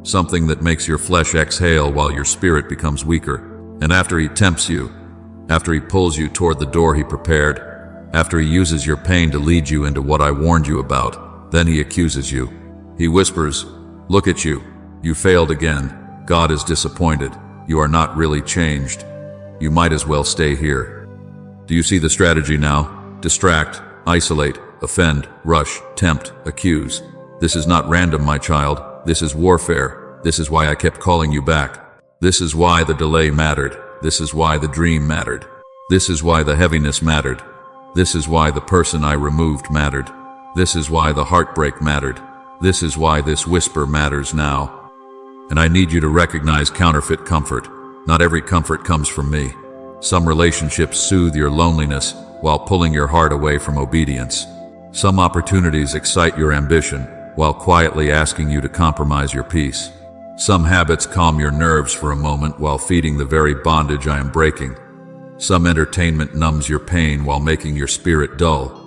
something that makes your flesh exhale while your spirit becomes weaker. And after he tempts you, after he pulls you toward the door he prepared, after he uses your pain to lead you into what I warned you about, then he accuses you. He whispers, look at you. You failed again. God is disappointed. You are not really changed. you might as well stay here. Do you see the strategy now? Distract, isolate, offend, rush, tempt, accuse. This is not random, my child. This is warfare. This is why I kept calling you back. This is why the delay mattered. This is why the dream mattered. This is why the heaviness mattered. This is why the person I removed mattered. This is why the heartbreak mattered. This is why this whisper matters now. And I need you to recognize counterfeit comfort. Not every comfort comes from me. Some relationships soothe your loneliness while pulling your heart away from obedience. Some opportunities excite your ambition while quietly asking you to compromise your peace. Some habits calm your nerves for a moment while feeding the very bondage I am breaking. Some entertainment numbs your pain while making your spirit dull.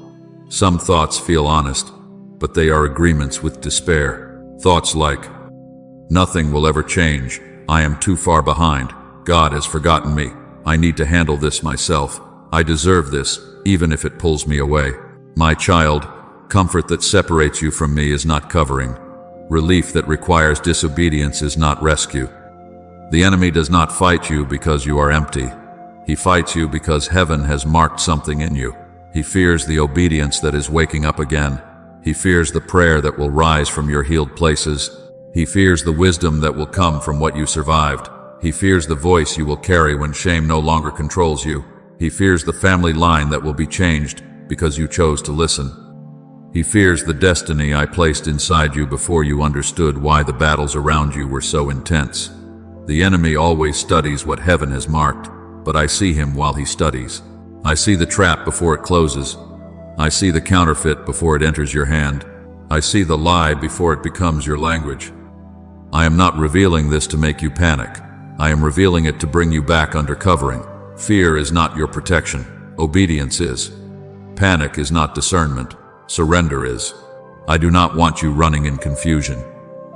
Some thoughts feel honest, but they are agreements with despair. Thoughts like, nothing will ever change. I am too far behind. God has forgotten me. I need to handle this myself. I deserve this, even if it pulls me away. My child, comfort that separates you from me is not covering. Relief that requires disobedience is not rescue. The enemy does not fight you because you are empty. He fights you because heaven has marked something in you. He fears the obedience that is waking up again. He fears the prayer that will rise from your healed places. He fears the wisdom that will come from what you survived. He fears the voice you will carry when shame no longer controls you. He fears the family line that will be changed because you chose to listen. He fears the destiny I placed inside you before you understood why the battles around you were so intense. The enemy always studies what heaven has marked, but I see him while he studies. I see the trap before it closes. I see the counterfeit before it enters your hand. I see the lie before it becomes your language. I am not revealing this to make you panic. I am revealing it to bring you back under covering. Fear is not your protection. Obedience is. Panic is not discernment. Surrender is. I do not want you running in confusion,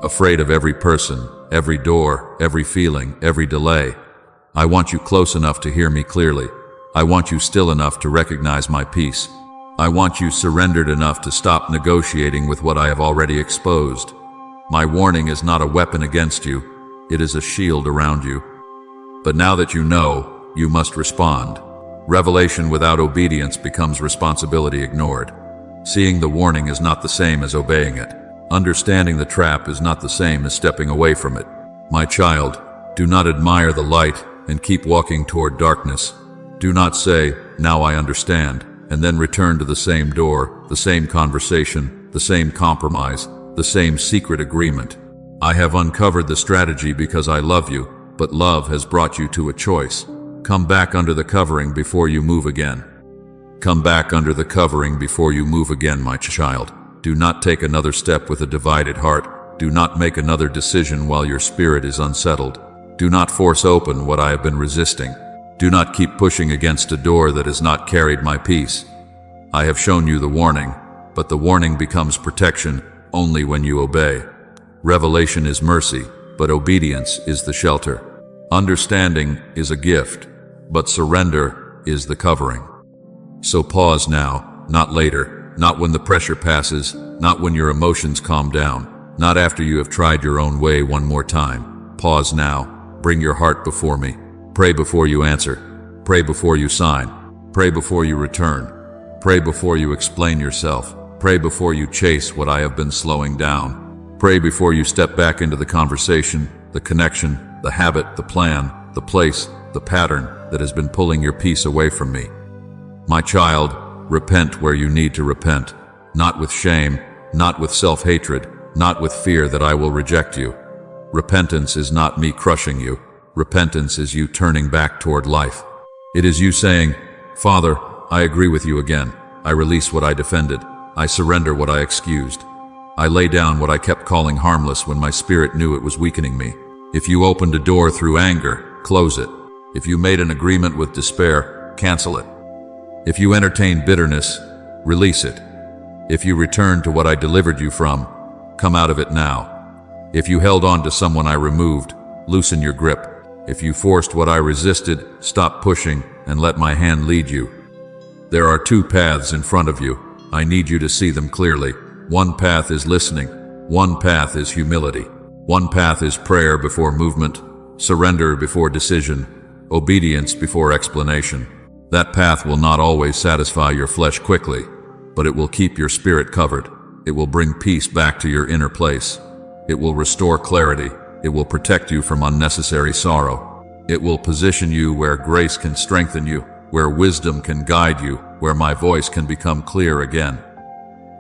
afraid of every person, every door, every feeling, every delay. I want you close enough to hear me clearly. I want you still enough to recognize my peace. I want you surrendered enough to stop negotiating with what I have already exposed. My warning is not a weapon against you. It is a shield around you. But now that you know, you must respond. Revelation without obedience becomes responsibility ignored. Seeing the warning is not the same as obeying it. Understanding the trap is not the same as stepping away from it. My child, do not admire the light and keep walking toward darkness. Do not say, now I understand, and then return to the same door, the same conversation, the same compromise, the same secret agreement. I have uncovered the strategy because I love you, but love has brought you to a choice. Come back under the covering before you move again. Come back under the covering before you move again, my child. Do not take another step with a divided heart. Do not make another decision while your spirit is unsettled. Do not force open what I have been resisting. Do not keep pushing against a door that has not carried my peace. I have shown you the warning, but the warning becomes protection only when you obey. Revelation is mercy, but obedience is the shelter. Understanding is a gift, but surrender is the covering. So pause now, not later, not when the pressure passes, not when your emotions calm down, not after you have tried your own way one more time. Pause now, bring your heart before me. Pray before you answer. Pray before you sign. Pray before you return. Pray before you explain yourself. Pray before you chase what I have been slowing down. Pray before you step back into the conversation, the connection, the habit, the plan, the place, the pattern that has been pulling your peace away from me. My child, repent where you need to repent, not with shame, not with self-hatred, not with fear that I will reject you. Repentance is not me crushing you. Repentance is you turning back toward life. It is you saying, Father, I agree with you again. I release what I defended. I surrender what I excused. I lay down what I kept calling harmless when my spirit knew it was weakening me. If you opened a door through anger, close it. If you made an agreement with despair, cancel it. If you entertained bitterness, release it. If you returned to what I delivered you from, come out of it now. If you held on to someone I removed, loosen your grip. If you forced what I resisted, stop pushing and let my hand lead you. There are two paths in front of you. I need you to see them clearly. One path is listening. One path is humility. One path is prayer before movement, surrender before decision, obedience before explanation. That path will not always satisfy your flesh quickly, but it will keep your spirit covered. It will bring peace back to your inner place. It will restore clarity. It will protect you from unnecessary sorrow. It will position you where grace can strengthen you, where wisdom can guide you, where my voice can become clear again.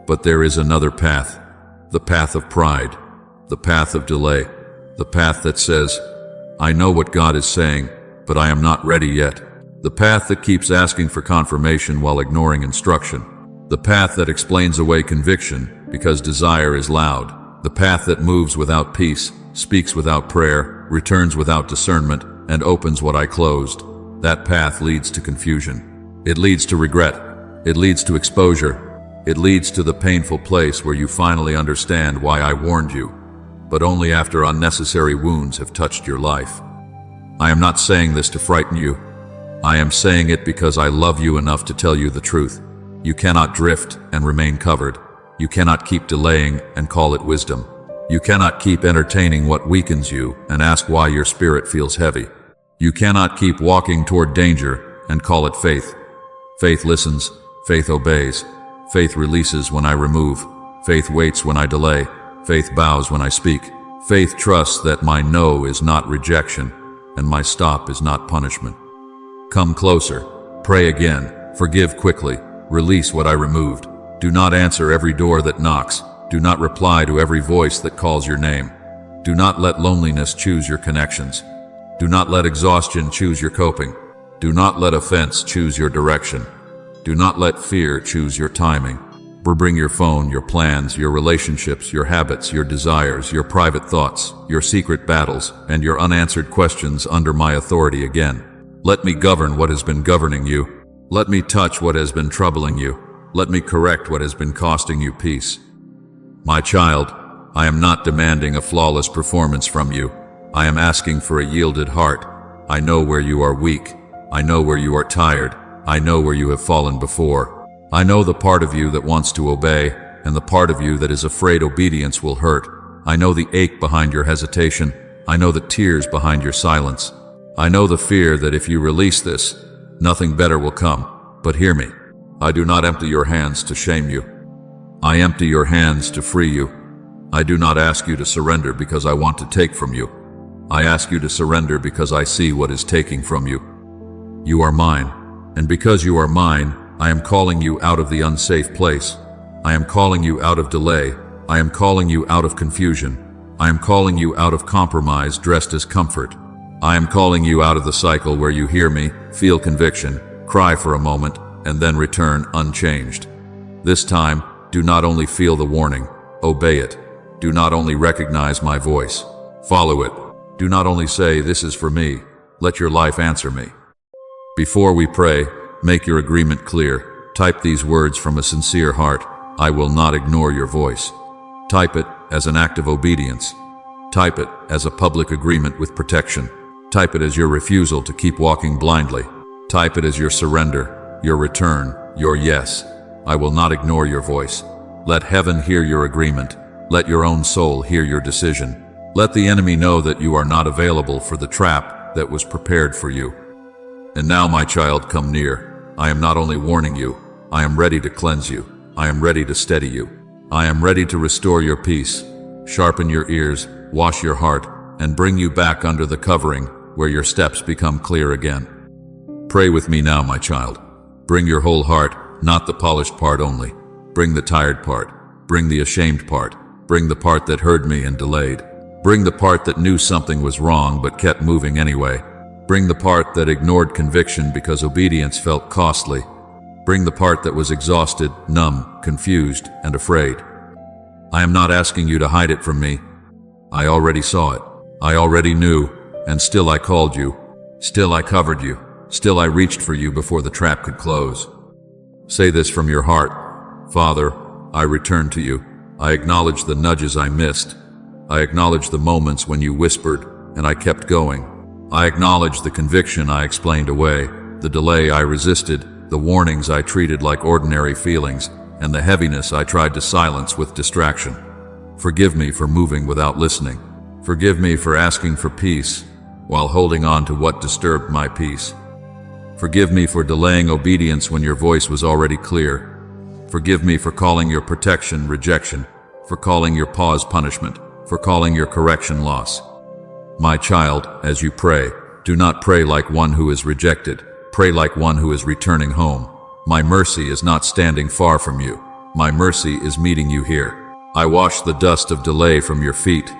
But there is another path, the path of pride, the path of delay, the path that says, I know what God is saying, but I am not ready yet. The path that keeps asking for confirmation while ignoring instruction. The path that explains away conviction because desire is loud. The path that moves without peace, speaks without prayer, returns without discernment, and opens what I closed. That path leads to confusion. It leads to regret. It leads to exposure. It leads to the painful place where you finally understand why I warned you, but only after unnecessary wounds have touched your life. I am not saying this to frighten you. I am saying it because I love you enough to tell you the truth. You cannot drift and remain covered. You cannot keep delaying and call it wisdom. You cannot keep entertaining what weakens you and ask why your spirit feels heavy. You cannot keep walking toward danger and call it faith. Faith listens. Faith obeys. Faith releases when I remove. Faith waits when I delay. Faith bows when I speak. Faith trusts that my no is not rejection and my stop is not punishment. Come closer. Pray again. Forgive quickly. Release what I removed. Do not answer every door that knocks. Do not reply to every voice that calls your name. Do not let loneliness choose your connections. Do not let exhaustion choose your coping. Do not let offense choose your direction. Do not let fear choose your timing. Bring your phone, your plans, your relationships, your habits, your desires, your private thoughts, your secret battles, and your unanswered questions under my authority again. Let me govern what has been governing you. Let me touch what has been troubling you. Let me correct what has been costing you peace. My child, I am not demanding a flawless performance from you. I am asking for a yielded heart. I know where you are weak. I know where you are tired. I know where you have fallen before. I know the part of you that wants to obey, and the part of you that is afraid obedience will hurt. I know the ache behind your hesitation. I know the tears behind your silence. I know the fear that if you release this, nothing better will come. But hear me. I do not empty your hands to shame you. I empty your hands to free you. I do not ask you to surrender because I want to take from you. I ask you to surrender because I see what is taking from you. You are mine, and because you are mine, I am calling you out of the unsafe place. I am calling you out of delay. I am calling you out of confusion. I am calling you out of compromise dressed as comfort. I am calling you out of the cycle where you hear me, feel conviction, cry for a moment, and then return unchanged. This time, do not only feel the warning, obey it. Do not only recognize my voice, follow it. Do not only say, this is for me, let your life answer me. Before we pray, make your agreement clear. Type these words from a sincere heart. I will not ignore your voice. Type it as an act of obedience. Type it as a public agreement with protection. Type it as your refusal to keep walking blindly. Type it as your surrender, your return, your yes. I will not ignore your voice. Let heaven hear your agreement. Let your own soul hear your decision. Let the enemy know that you are not available for the trap that was prepared for you. And now, my child, come near. I am not only warning you, I am ready to cleanse you. I am ready to steady you. I am ready to restore your peace, sharpen your ears, wash your heart, and bring you back under the covering where your steps become clear again. Pray with me now, my child. Bring your whole heart, not the polished part only. Bring the tired part. Bring the ashamed part. Bring the part that heard me and delayed. Bring the part that knew something was wrong but kept moving anyway. Bring the part that ignored conviction because obedience felt costly. Bring the part that was exhausted, numb, confused, and afraid. I am not asking you to hide it from me. I already saw it. I already knew, and still I called you. Still I covered you. Still I reached for you before the trap could close. Say this from your heart. Father, I return to you. I acknowledge the nudges I missed. I acknowledge the moments when you whispered, and I kept going. I acknowledge the conviction I explained away, the delay I resisted, the warnings I treated like ordinary feelings, and the heaviness I tried to silence with distraction. Forgive me for moving without listening. Forgive me for asking for peace, while holding on to what disturbed my peace. Forgive me for delaying obedience when your voice was already clear. Forgive me for calling your protection rejection, for calling your pause punishment, for calling your correction loss. My child, as you pray, do not pray like one who is rejected. Pray like one who is returning home. My mercy is not standing far from you. My mercy is meeting you here. I wash the dust of delay from your feet.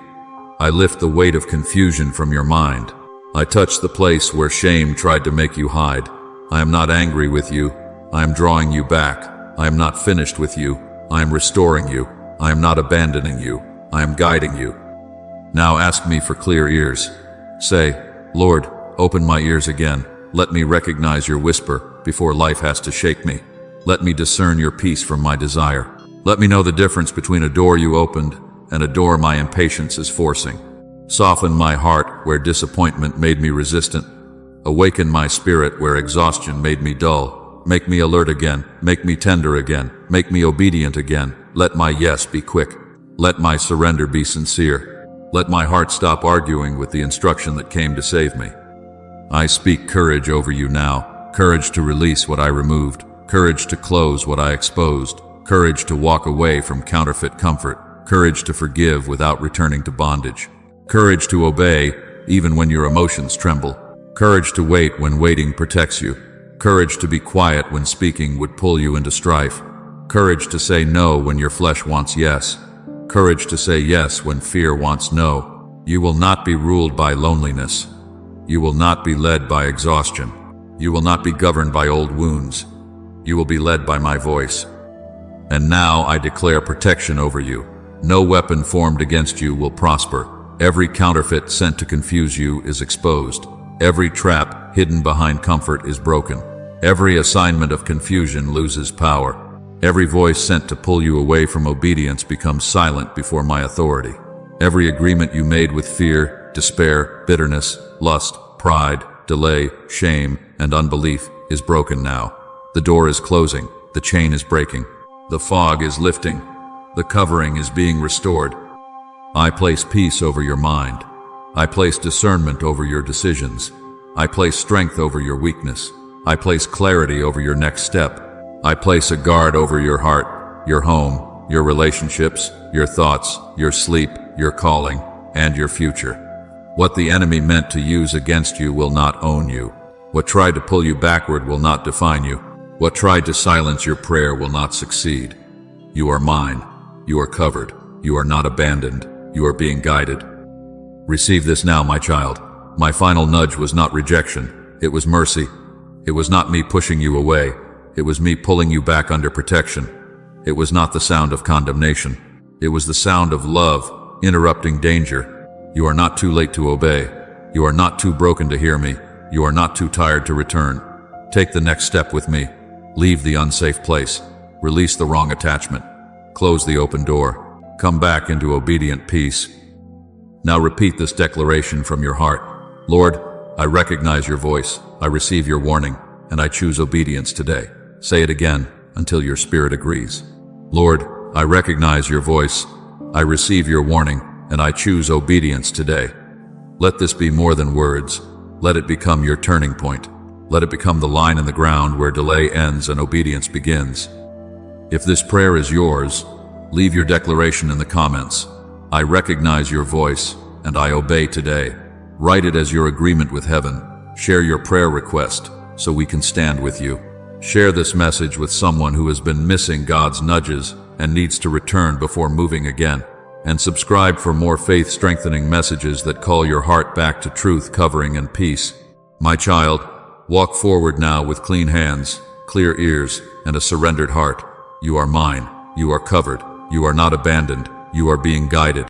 I lift the weight of confusion from your mind. I touch the place where shame tried to make you hide. I am not angry with you. I am drawing you back. I am not finished with you. I am restoring you. I am not abandoning you. I am guiding you. Now ask me for clear ears. Say, Lord, open my ears again. Let me recognize your whisper before life has to shake me. Let me discern your peace from my desire. Let me know the difference between a door you opened and a door my impatience is forcing. Soften my heart where disappointment made me resistant. Awaken my spirit where exhaustion made me dull. Make me alert again. Make me tender again. Make me obedient again. Let my yes be quick. Let my surrender be sincere. Let my heart stop arguing with the instruction that came to save me. I speak courage over you now. Courage to release what I removed. Courage to close what I exposed. Courage to walk away from counterfeit comfort. Courage to forgive without returning to bondage. Courage to obey even when your emotions tremble. Courage to wait when waiting protects you. Courage to be quiet when speaking would pull you into strife. Courage to say no when your flesh wants yes. Courage to say yes when fear wants no. You will not be ruled by loneliness. You will not be led by exhaustion. You will not be governed by old wounds. You will be led by my voice. And now I declare protection over you. No weapon formed against you will prosper. Every counterfeit sent to confuse you is exposed. Every trap hidden behind comfort is broken. Every assignment of confusion loses power. Every voice sent to pull you away from obedience becomes silent before my authority. Every agreement you made with fear, despair, bitterness, lust, pride, delay, shame, and unbelief is broken now. The door is closing. The chain is breaking. The fog is lifting. The covering is being restored. I place peace over your mind. I place discernment over your decisions. I place strength over your weakness. I place clarity over your next step. I place a guard over your heart, your home, your relationships, your thoughts, your sleep, your calling, and your future. What the enemy meant to use against you will not own you. What tried to pull you backward will not define you. What tried to silence your prayer will not succeed. You are mine. You are covered. You are not abandoned. You are being guided. Receive this now, my child. My final nudge was not rejection. It was mercy. It was not me pushing you away. It was me pulling you back under protection. It was not the sound of condemnation. It was the sound of love, interrupting danger. You are not too late to obey. You are not too broken to hear me. You are not too tired to return. Take the next step with me. Leave the unsafe place. Release the wrong attachment. Close the open door. Come back into obedient peace. Now repeat this declaration from your heart. Lord, I recognize your voice. I receive your warning, and I choose obedience today. Say it again until your spirit agrees. Lord, I recognize your voice. I receive your warning, and I choose obedience today. Let this be more than words. Let it become your turning point. Let it become the line in the ground where delay ends and obedience begins. If this prayer is yours, leave your declaration in the comments. I recognize your voice, and I obey today. Write it as your agreement with heaven. Share your prayer request so we can stand with you. Share this message with someone who has been missing God's nudges and needs to return before moving again. And subscribe for more faith-strengthening messages that call your heart back to truth, covering, and peace. My child, walk forward now with clean hands, clear ears, and a surrendered heart. You are mine. You are covered. You are not abandoned. You are being guided.